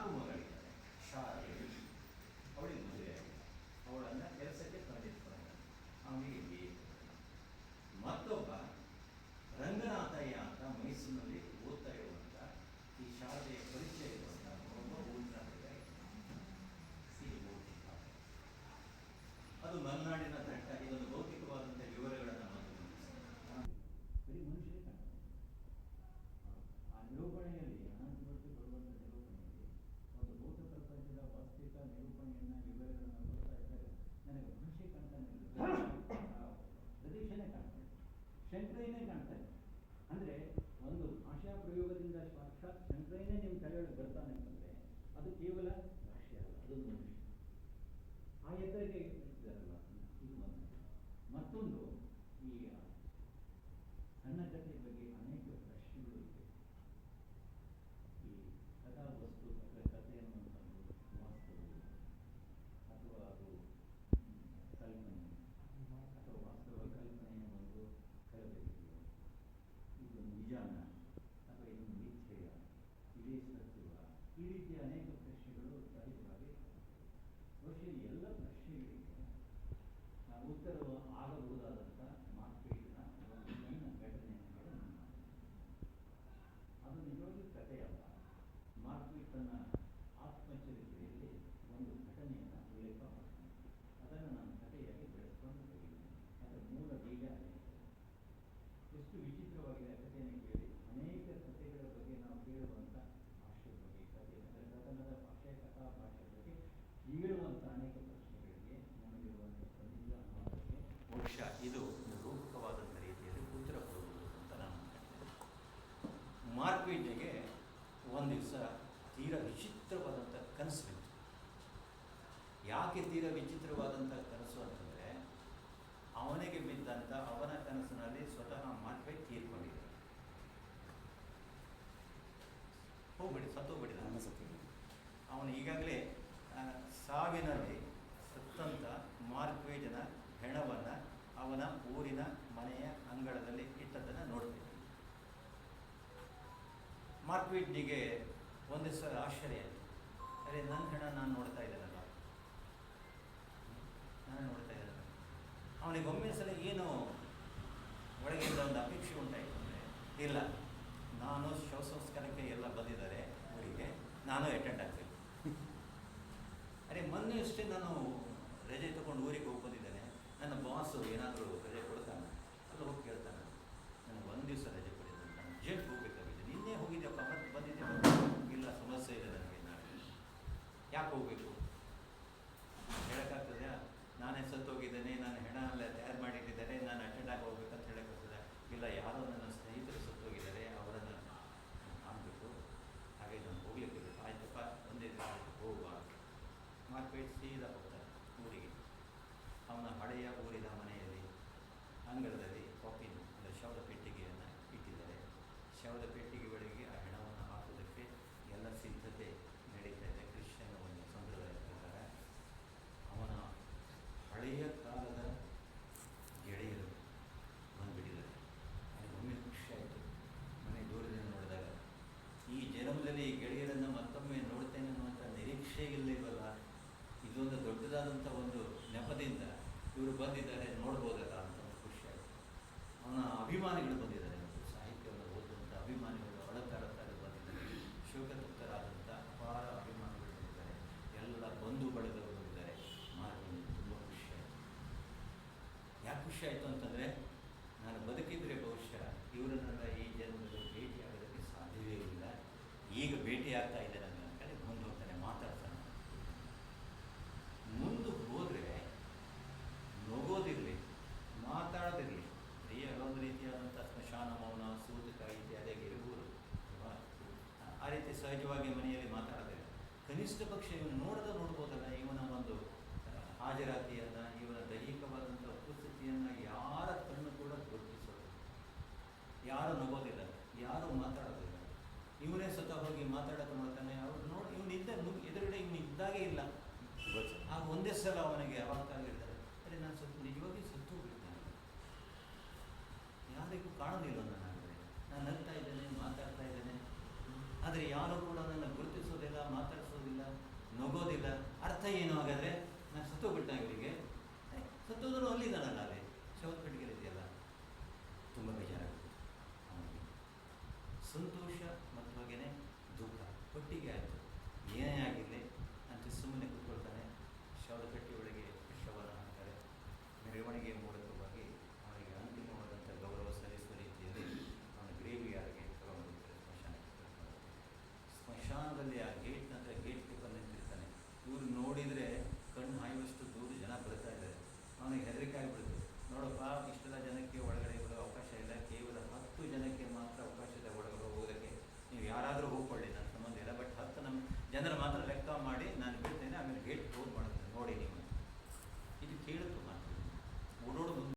4 ಮಗಳಿದ್ದಾರೆ. ಶಾರದೆ, ಅವಳಿಗೆ ಮದುವೆ, ಅವಳನ್ನು ಕೆಲಸಕ್ಕೆ ತಂದಿಟ್ಕೊಂಡು ಅವನಿಗೆ BA. ಮತ್ತೊಬ್ಬ ರಂಗನಾಥಯ್ಯ ಅಂತ ಮೈಸೂರಿನಲ್ಲಿ ಓದ್ತಾ ಇರುವಂಥ ಈ ಶಾರದೆಯ ಪರಿಚಯ ಇರುವಂಥ ಒಬ್ಬ ಉಳಿದ ಅದು ಮಲೆನಾಡಿನ ದಟ್ಟ. ಇದೊಂದು ಭೌತಿಕವಾದಂಥ ವಿವರಗಳನ್ನು ಬರೀ ಮನುಷ್ಯರೇ ಕಾಣ್ತಾರೆ. ಆ ನಿರೂಪಣೆಯಲ್ಲಿ ಅನಂತಮೂರ್ತಿ ಬರುವಂಥ ನಿರೂಪಣೆಯಲ್ಲಿ ಒಂದು ಭೌತ ಪ್ರಪಂಚದ ವಾಸ್ತವಿಕ ನಿರೂಪಣೆಯನ್ನು ವಿವರಗಳನ್ನು ಕೊಡ್ತಾ ಇದ್ದಾಗ ನನಗೆ ಮನುಷ್ಯ ಕಾಣ್ತಾನೆ ಇಲ್ಲ, ಪ್ರದೇಶನೇ ಕಾಣ್ತಾನೆ, ಶಂಕರಯ್ಯನೇ ಕಾಣ್ತಾನೆ. ಅಂದರೆ ಒಂದು ಭಾಷಾ ಪ್ರಯೋಗದಿಂದ ಸಾಕ್ಷಾತ್ ಶಂಕರಯ್ಯನೇ ನಿಮ್ಮ ತಲೆಯೊಳಗೆ ಬರ್ತಾನೆ ಅಂತಂದರೆ ಅದು ಕೇವಲ ಭಾಷೆ ಅಲ್ಲ, ಅದೊಂದು ಮನುಷ್ಯ. ಆ ಎತ್ತರಕ್ಕೆ ಇದ್ದಾರಲ್ಲ, ಇದು ಒಂದು. ಮತ್ತೊಂದು, ಈ ಸಣ್ಣ ಕಥೆ ಬಗ್ಗೆ ಅನೇಕ ಪ್ರಶ್ನೆಗಳು ಇವೆ. ಈ ಕಥಾವಸ್ತು ಅಥವಾ ಕಥೆ ಅನ್ನುವಂಥದ್ದು ವಾಸ್ತವ ಅಥವಾ ಅದು ಕಲ್ಪನೆ ಅಥವಾ ವಾಸ್ತವ ಕಲ್ಪನೆಯ ಒಂದು ಕಲಬೆರಕೆಯೋ, ಇದು ನಿಜಾನ ಅಥವಾ ಇದೊಂದು ಮಿಥ್ಯೆಯ, ಇದೇ ಸತ್ಯವ, ಈ ರೀತಿಯ ಅನೇಕ ಪ್ರಶ್ನೆಗಳು ಸಹಜವಾಗಿ. ಬಹುಶಃ ಎಲ್ಲ ಪ್ರಶ್ನೆಗಳಿಗೆ ಉತ್ತರ ಆಗಬಹುದಾದಂಥ ಮಾರ್ಕ್ವೇಟ್ನ ಒಂದು ಸಣ್ಣ ಘಟನೆಯನ್ನು ಹೇಳಿ ಅದು ನಿಜವಾಗಿಯೂ ಕಥೆಯಲ್ಲ. ಮಾರ್ಕ್ವೇಟ್ ತನ್ನ ಆತ್ಮಚರಿತ್ರೆಯಲ್ಲಿ ಒಂದು ಘಟನೆಯನ್ನು ಉಲ್ಲೇಖ ಮಾಡ್ತಾನೆ. ಅದನ್ನು ನಾನು ಕಥೆಯಾಗಿ ಬೆಳೆಸ್ಕೊಂಡು ಹೋಗಿದ್ದೇನೆ. ಅದರ ಮೂಲ ಬೀಜ ಎಷ್ಟು ವಿಚಿತ್ರವಾಗಿದೆ ಆ ಕಥೆಯನ್ನು ಕೇಳಿ. ಅನೇಕ ಕಥೆಗಳ ಬಗ್ಗೆ ನಾವು ಕೇಳುವಂಥ ಭಾಷೆ ಬಗ್ಗೆ, ಕಥೆ ಕಥನದ ಭಾಷೆ, ಕಥಾ ಭಾಷೆ ಬಗ್ಗೆ ಕೇಳುವಂಥ ಅನೇಕ ಪ್ರಶ್ನೆಗಳಿಗೆ ನಮಗಿರುವಂಥ ಖಂಡಿತ ಅನುವಾದಕ್ಕೆ ಬಹುಶಃ ಇದು ರೂಪಕವಾದಂಥ ರೀತಿಯಲ್ಲಿ ಉತ್ತರ ಕೊಡುವುದು ಅಂತ ನಾನು ಮಾರ್ಕ್ವೇಟ್ನಿಗೆ ಒಂದು ದಿವಸ ತೀರ ವಿಚಿತ್ರವಾದಂಥ ಕನಸು ಬಿತ್ತು. ಯಾಕೆ ತೀರ ವಿಚಿತ್ರವಾದಂಥ ಕನಸು ಅಂತಂದರೆ, ಅವನಿಗೆ ಬಿದ್ದಂಥ ಅವನ ಕನಸಿನಲ್ಲಿ ಸ್ವತಃ ಮಾರ್ಕ್ವೇಟ್ ತೀರ್ಕೊಂಡಿದ್ದ. ಹೋಗ್ಬಿಡಿ, ಸತ್ತೋಗ್ಬಿಟ್ಟಿದ್ದ. ಅವನು ಈಗಾಗಲೇ ಸಾವಿನಲ್ಲಿ ಸತ್ತಂಥ ಮಾರ್ಕ್ವೇಜನ ಹೆಣವನ್ನು ಅವನ ಊರಿನ ಮನೆಯ ಅಂಗಳದಲ್ಲಿ ಇಟ್ಟದ್ದನ್ನು ನೋಡ್ತೀವಿ. ಮಾರ್ಕ್ವೇಟ್ನಿಗೆ ಒಂದು ಸಲ ಆಶ್ಚರ್ಯ ಆಯಿತು. ಅರೆ, ನನ್ನ ಹೆಣ ನಾನು ನೋಡ್ತಾ ಇದ್ದೇನಲ್ಲ, ನಾನು ನೋಡ್ತಾ ಇದ್ದೇನಲ್ಲ. ಅವನಿಗೆ ಒಮ್ಮೆ ಸಲ ಏನು ಒಳಗಿಂದ ಒಂದು ಅಪೇಕ್ಷೆ ಉಂಟಾಯಿತು ಅಂದರೆ, ಇಲ್ಲ, ನಾನು ಶವ ಸಂಸ್ಕಾರಕ್ಕೆ ಎಲ್ಲ ಬಂದಿದ್ದಾರೆ ಊರಿಗೆ, ನಾನು ಅಟೆಂಡ್ ಆಗಬೇಕು. ಅರೆ, ಮೊನ್ನೆ ಅಷ್ಟೇ ನಾನು ರಜೆ ತೊಗೊಂಡು ಊರಿಗೆ ಹೋಗಿ ಬಂದಿದ್ದೇನೆ, ನನ್ನ ಬಾಸು ಏನಾದರೂ ರಜೆ ಕೊಡ್ತಾನೆ, ಅಲ್ಲ ಹೋಗಿ ಕೇಳ್ತಾನೆ, ನನಗೆ ಒಂದು ದಿವಸ ರಜೆ ಕೊಡಿದ್ದಾನೆ, ನಾನು ಅರ್ಜೆಂಟ್ ಹೋಗಬೇಕಾಗಿದೆ. ನಿನ್ನೆ ಹೋಗಿದ್ದೆಪ್ಪ, ಮತ್ತೆ ಬಂದಿದ್ದೆ. ಇಲ್ಲ, ಸಮಸ್ಯೆ ಇದೆ ನನಗೆ, ನಾನು ಯಾಕೆ ಹೋಗಬೇಕು ಹೇಳೋಕ್ಕಾಗ್ತದೆ? ನಾನೇ ಸತ್ತೋಗಿದ್ದೇನೆ, ನಾನು ಹೆಣ ಎಲ್ಲ ತಯಾರು ಮಾಡಿಟ್ಟಿದ್ದಾರೆ, ನಾನು ಅಟೆಂಡ್ ಆಗಿ ಹೋಗ್ಬೇಕಂತ ಹೇಳೋಕ್ಕಾಗ್ತದೆ? ಇಲ್ಲ, ಯಾರೋ ನನ್ನ ಸ್ನೇಹಿತರು ಸತ್ತೋಗಿದ್ದಾರೆ, ಅವರನ್ನು ಆಗಬೇಕು, ಹಾಗೆ ನಾನು ಹೋಗ್ಲಿಕ್ಕೆ. ಆಯ್ತಪ್ಪ, ಒಂದೇ ದಿನ ಹೋಗುವ. ಮಾರ್ಕ್ವೇಟ್ ಸೀದಾ ಹೋಗ್ತಾನೆ ಊರಿಗೆ. ಅವನ ಹಳೆಯ ಊರಿನ ಮನೆಯಲ್ಲಿ ಅಂಗಳದಲ್ಲಿ ಕಾಫಿನ ಅಂದರೆ ಶವದ ಪೆಟ್ಟಿಗೆಯನ್ನು ಇಟ್ಟಿದ್ದಾರೆ. ಶವದ ಪೆಟ್ಟಿಗೆ ಒಳಗೆ ಆ ಹೆಣವನ್ನು ಹಾಕೋದಕ್ಕೆ ಎಲ್ಲ ಸಿದ್ಧತೆ ನಡೀತಾ ಇದೆ. ಕ್ರಿಶ್ಚಿಯನ್ ಒಂದು ಸಂಪ್ರದಾಯ ಪ್ರಕಾರ ಅವನ ಹಳೆಯ ಕಾಲದ ಗೆಳೆಯರು ಬಂದುಬಿಟ್ಟಿದ್ದಾರೆ. ನನಗೆ ಒಮ್ಮೆ ಖುಷಿ ಆಯಿತು ಮನೆ ದೂರದಿಂದ ನೋಡಿದಾಗ. ಈ ಜನ್ಮದಲ್ಲಿ ಈ ಗೆಳೆಯರನ್ನು ಮತ್ತೊಮ್ಮೆ ನೋಡ್ತೇನೆ ಅನ್ನುವಂಥ ನಿರೀಕ್ಷೆ ಇಲ್ಲವಲ್ಲ, ಇದೊಂದು ದೊಡ್ಡದಾದಂಥ ಒಂದು ನೆಪದಿಂದ ಇವರು ಬಂದಿದ್ದಾರೆ, ನೋಡ್ಬೋದಲ್ಲ ಅಂತ ಒಂದು ಖುಷಿಯಾಯಿತು. ಅವನ ಅಭಿಮಾನಿಗಳು ಬಂದಿದ್ದಾರೆ, ಸಾಹಿತ್ಯವನ್ನು ಓದುವಂಥ ಅಭಿಮಾನಿಗಳು ಅಳತಾಡುತ್ತಾರೆ ಬಂದಿದ್ದಾರೆ. ಶೋಕತಪ್ತರಾದಂಥ ಅಪಾರ ಅಭಿಮಾನಿಗಳು ಬಂದಿದ್ದಾರೆ, ಎಲ್ಲ ಬಂಧು ಬಳಗವರು ಬಂದಿದ್ದಾರೆ. ಮಾರ್ಗದಲ್ಲಿ ತುಂಬ ಖುಷಿಯಾಯಿತು. ಯಾಕೆ ಖುಷಿಯಾಯಿತು ಅಂತಂದರೆ, ನಾನು ಬದುಕಿದರೆ ಬಹುಶಃ ಇವರನ್ನೆಲ್ಲ ಈ ಜನ್ಮದಲ್ಲಿ ಭೇಟಿಯಾಗೋದಕ್ಕೆ ಸಾಧ್ಯವೇ ಇಲ್ಲ. ಈಗ ಭೇಟಿಯಾಗ್ತಾ ಇದ್ದೇನೆ ನನ್ನ ಕಡೆ ಮುಂದೆ ಹೋಗ್ತಾನೆ, ಮಾತಾಡ್ತಾನೆ. ಮುಂದೆ ಹೋದರೆ ನಗೋದಿರಲಿ, ಮಾತಾಡೋದಿರಲಿ, ಒಂದು ರೀತಿಯಾದಂಥ ಸ್ಮಶಾನ ಮೌನ, ಸೂತಕ ಇತ್ಯಾದಿಯಾಗಿ ಇರಬಹುದು. ಆ ರೀತಿ ಸಹಜವಾಗಿ ಮನೆಯಲ್ಲಿ ಮಾತಾಡೋದಿಲ್ಲ. ಕನಿಷ್ಠ ಪಕ್ಷ ಇವನು ನೋಡ್ಬೋದಲ್ಲ, ಇವನ ಒಂದು ಹಾಜರಾತಿಯನ್ನು, ಇವನ ದೈಹಿಕವಾದಂಥ ಉಪಸ್ಥಿತಿಯನ್ನು ಯಾರ ಕಣ್ಣು ಕೂಡ ಗುರುತಿಸೋದು. ಯಾರು ನಗೋದಿಲ್ಲ, ಯಾರು ಮಾತಾಡೋದಿಲ್ಲ. ಇವನೇ ಸ್ವತಃ ಹೋಗಿ ಮಾತಾಡೋಕೆ ಮಾಡ್ತಾನೆ. ಅವ್ರು ನೋಡಿ ಇವನಿದ್ದ ಎದುರುಗಡೆ ಇವನು ಇದ್ದಾಗೇ ಇಲ್ಲ. ಆಗ ಒಂದೇ ಸಲ ಅವನಿಗೆ ಅವಾಗ್ತಾಗಿರ್ತಾರೆ, ಅರೆ ನಾನು ನಿಜವಾಗಿ ಸತ್ತು ಹೋಗಿದ್ದೇನೆ, ಯಾರಿಗೂ ಕಾಣೋದಿಲ್ಲ ನಾನು ನಗ್ತಾ ಇದ್ದೇನೆ, ಮಾತಾಡ್ತಾ ಇದ್ದೇನೆ, ಆದರೆ ಯಾರೂ ಕೂಡ ನನ್ನ ಗುರುತಿಸೋದಿಲ್ಲ, ಮಾತಾಡಿಸೋದಿಲ್ಲ. ಅರ್ಥ ಏನು ಹಾಗಾದರೆ? ನಾನು ಸತ್ತೋಗ್ಬಿಟ್ಟ ಇವರಿಗೆ, ಸತ್ತೋದ್ರು ಅಲ್ಲಿದ್ದಾನಲ್ಲ ಅಲ್ಲಿ